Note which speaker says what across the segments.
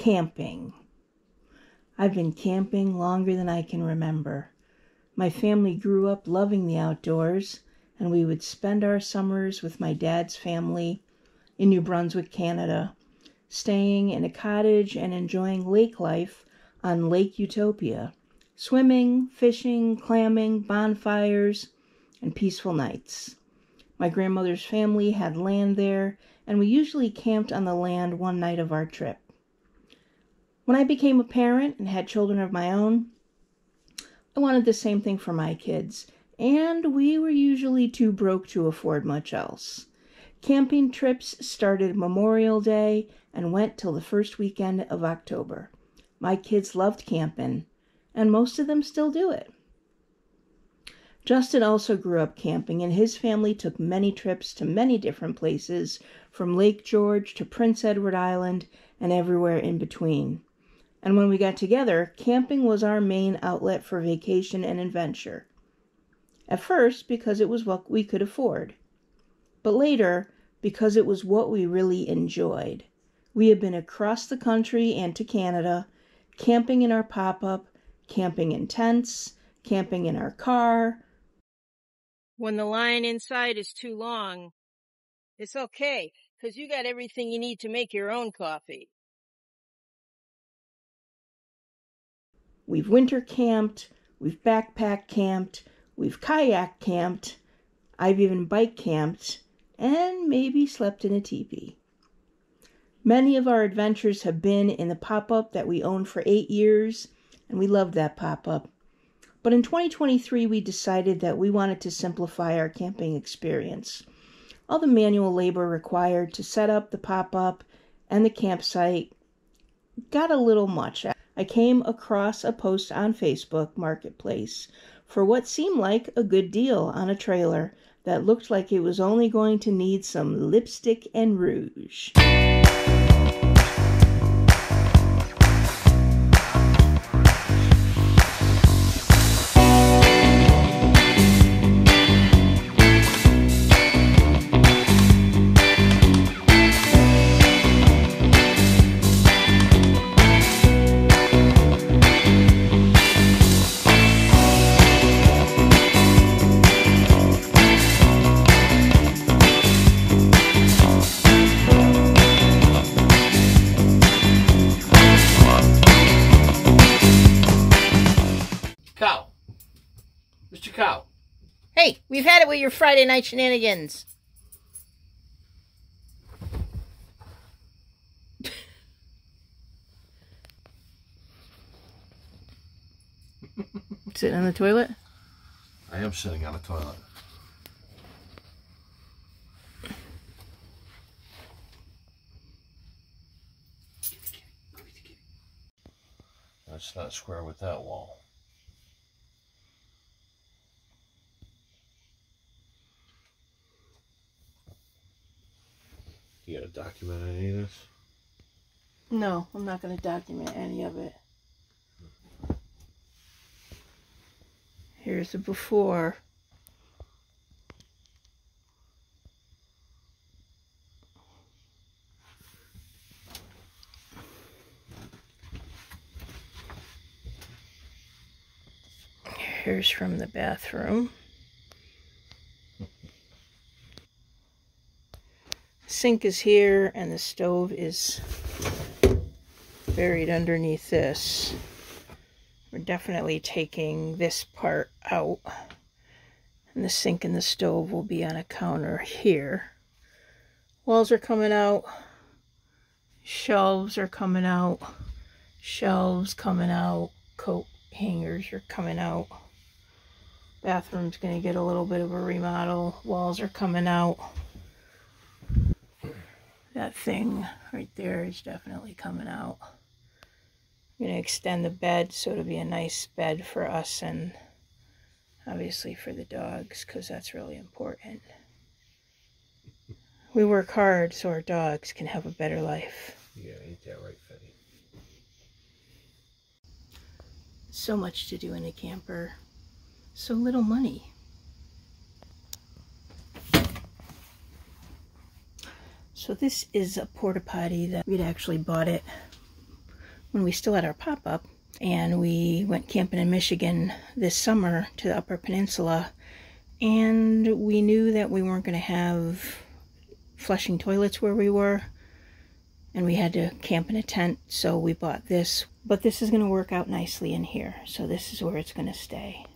Speaker 1: Camping. I've been camping longer than I can remember. My family grew up loving the outdoors, and we would spend our summers with my dad's family in New Brunswick, Canada, staying in a cottage and enjoying lake life on Lake Utopia, swimming, fishing, clamming, bonfires, and peaceful nights. My grandmother's family had land there, and we usually camped on the land one night of our trip. When I became a parent and had children of my own, I wanted the same thing for my kids, and we were usually too broke to afford much else. Camping trips started Memorial Day and went till the first weekend of October. My kids loved camping, and most of them still do it. Justin also grew up camping, and his family took many trips to many different places, from Lake George to Prince Edward Island and everywhere in between. And when we got together, camping was our main outlet for vacation and adventure. At first, because it was what we could afford. But later, because it was what we really enjoyed. We have been across the country and to Canada, camping in our pop-up, camping in tents, camping in our car.
Speaker 2: When the line inside is too long, it's okay, because you got everything you need to make your own coffee.
Speaker 1: We've winter camped, we've backpack camped, we've kayak camped, I've even bike camped, and maybe slept in a teepee. Many of our adventures have been in the pop-up that we owned for 8 years, and we loved that pop-up. But in 2023, we decided that we wanted to simplify our camping experience. All the manual labor required to set up the pop-up and the campsite got a little much. I came across a post on Facebook Marketplace for what seemed like a good deal on a trailer that looked like it was only going to need some lipstick and rouge.
Speaker 3: Mr. Cow.
Speaker 2: Hey, we've had it with your Friday night shenanigans.
Speaker 1: Sitting on the toilet?
Speaker 3: I am sitting on a toilet. That's not square with that wall. You gotta document any of this?
Speaker 1: No, I'm not going to document any of it. Here's the before. Here's from the bathroom. Sink is here, and the stove is buried underneath this. We're definitely taking this part out, and the sink and the stove will be on a counter here. Walls are coming out, shelves are coming out, shelves coming out, coat hangers are coming out. Bathroom's going to get a little bit of a remodel. Walls are coming out. That thing right there is definitely coming out. I'm going to extend the bed so it'll be a nice bed for us and obviously for the dogs, because that's really important. We work hard so our dogs can have a better life.
Speaker 3: Yeah, ain't that right, Fetty?
Speaker 1: So much to do in a camper. So little money. So this is a porta potty that we'd actually bought it when we still had our pop-up, and we went camping in Michigan this summer to the Upper Peninsula, and we knew that we weren't going to have flushing toilets where we were, and we had to camp in a tent, so we bought this. But this is going to work out nicely in here, so this is where it's going to stay.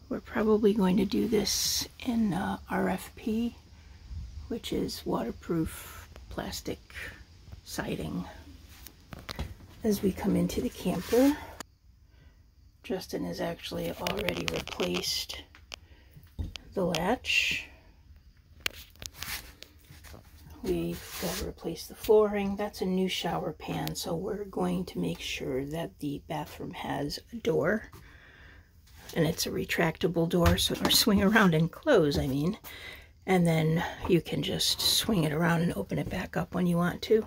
Speaker 1: We're probably going to do this in RFP, which is waterproof plastic siding. As we come into the camper, Justin has actually already replaced the latch. We've got to replace the flooring. That's a new shower pan, so we're going to make sure that the bathroom has a door. And it's a retractable door, so or swing around and close, I mean. And then you can just swing it around and open it back up when you want to.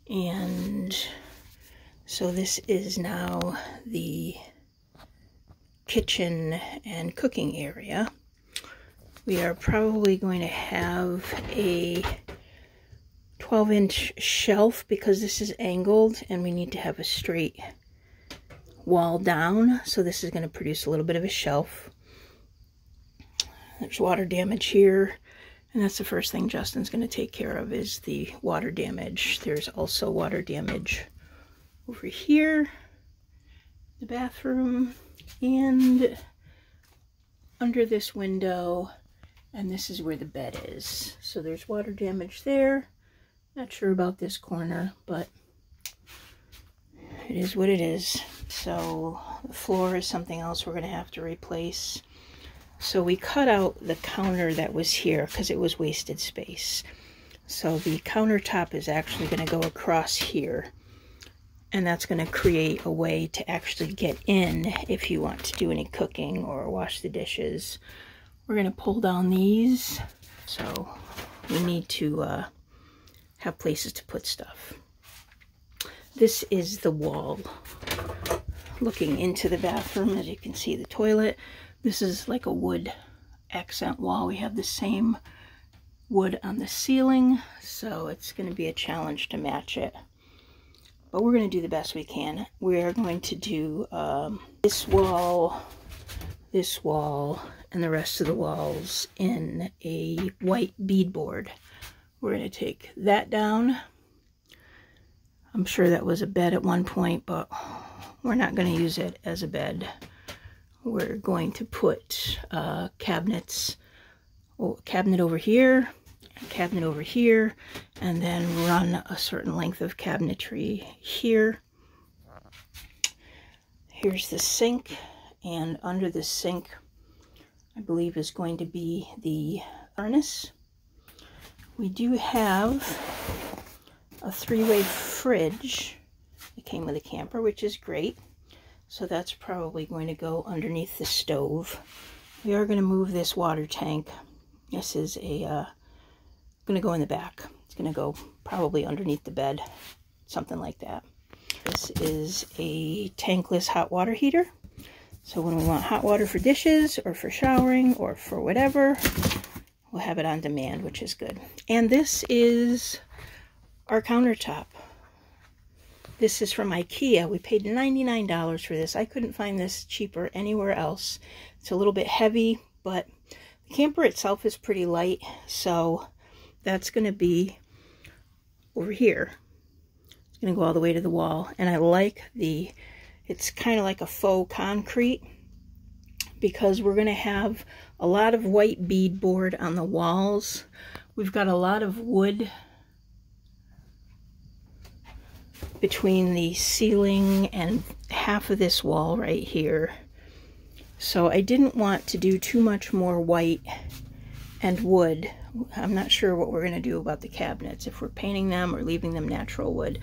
Speaker 1: And so this is now the kitchen and cooking area. We are probably going to have a 12-inch shelf because this is angled and we need to have a straight wall down, so this is going to produce a little bit of a shelf. There's water damage here, and that's the first thing Justin's going to take care of is the water damage. There's also water damage over here, the bathroom, and under this window, and this is where the bed is. So there's water damage there. Not sure about this corner, but it is what it is. So the floor is something else we're going to have to replace. So we cut out the counter that was here because it was wasted space. So the countertop is actually going to go across here. And that's going to create a way to actually get in if you want to do any cooking or wash the dishes. We're going to pull down these. So we need to have places to put stuff. This is the wall looking into the bathroom. As you can see, the toilet. This is like a wood accent wall. We have the same wood on the ceiling, so it's going to be a challenge to match it. But we're going to do the best we can. We are going to do this wall, and the rest of the walls in a white beadboard. We're going to take that down. I'm sure that was a bed at one point, but we're not going to use it as a bed. We're going to put cabinets, a cabinet over here, a cabinet over here, and then run a certain length of cabinetry here. Here's the sink, and under the sink, I believe, is going to be the furnace. We do have a 3-way fridge that came with a camper, which is great. So that's probably going to go underneath the stove. We are going to move this water tank. This is going to go in the back. It's going to go probably underneath the bed, something like that. This is a tankless hot water heater. So when we want hot water for dishes or for showering or for whatever, we'll have it on demand, which is good. And this is our countertop. This is from IKEA. We paid $99 for this. I couldn't find this cheaper anywhere else. It's a little bit heavy, but the camper itself is pretty light, so that's going to be over here. It's going to go all the way to the wall, and I like it's kind of like a faux concrete because we're going to have a lot of white beadboard on the walls. We've got a lot of wood between the ceiling and half of this wall right here. So I didn't want to do too much more white and wood. I'm not sure what we're going to do about the cabinets, if we're painting them or leaving them natural wood.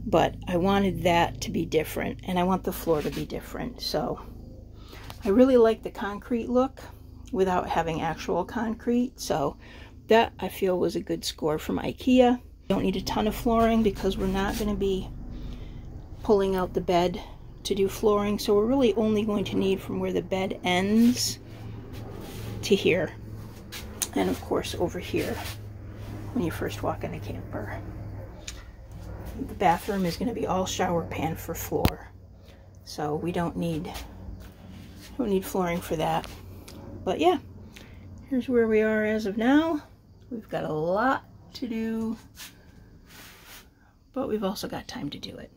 Speaker 1: But I wanted that to be different, and I want the floor to be different. So I really like the concrete look without having actual concrete. So that, I feel, was a good score from IKEA. Don't need a ton of flooring because we're not going to be pulling out the bed to do flooring, so we're really only going to need from where the bed ends to here, and of course over here when you first walk in a camper. the bathroom is going to be all shower pan for floor. So we don't need flooring for that. But yeah, here's where we are as of now. We've got a lot to do, but we've also got time to do it.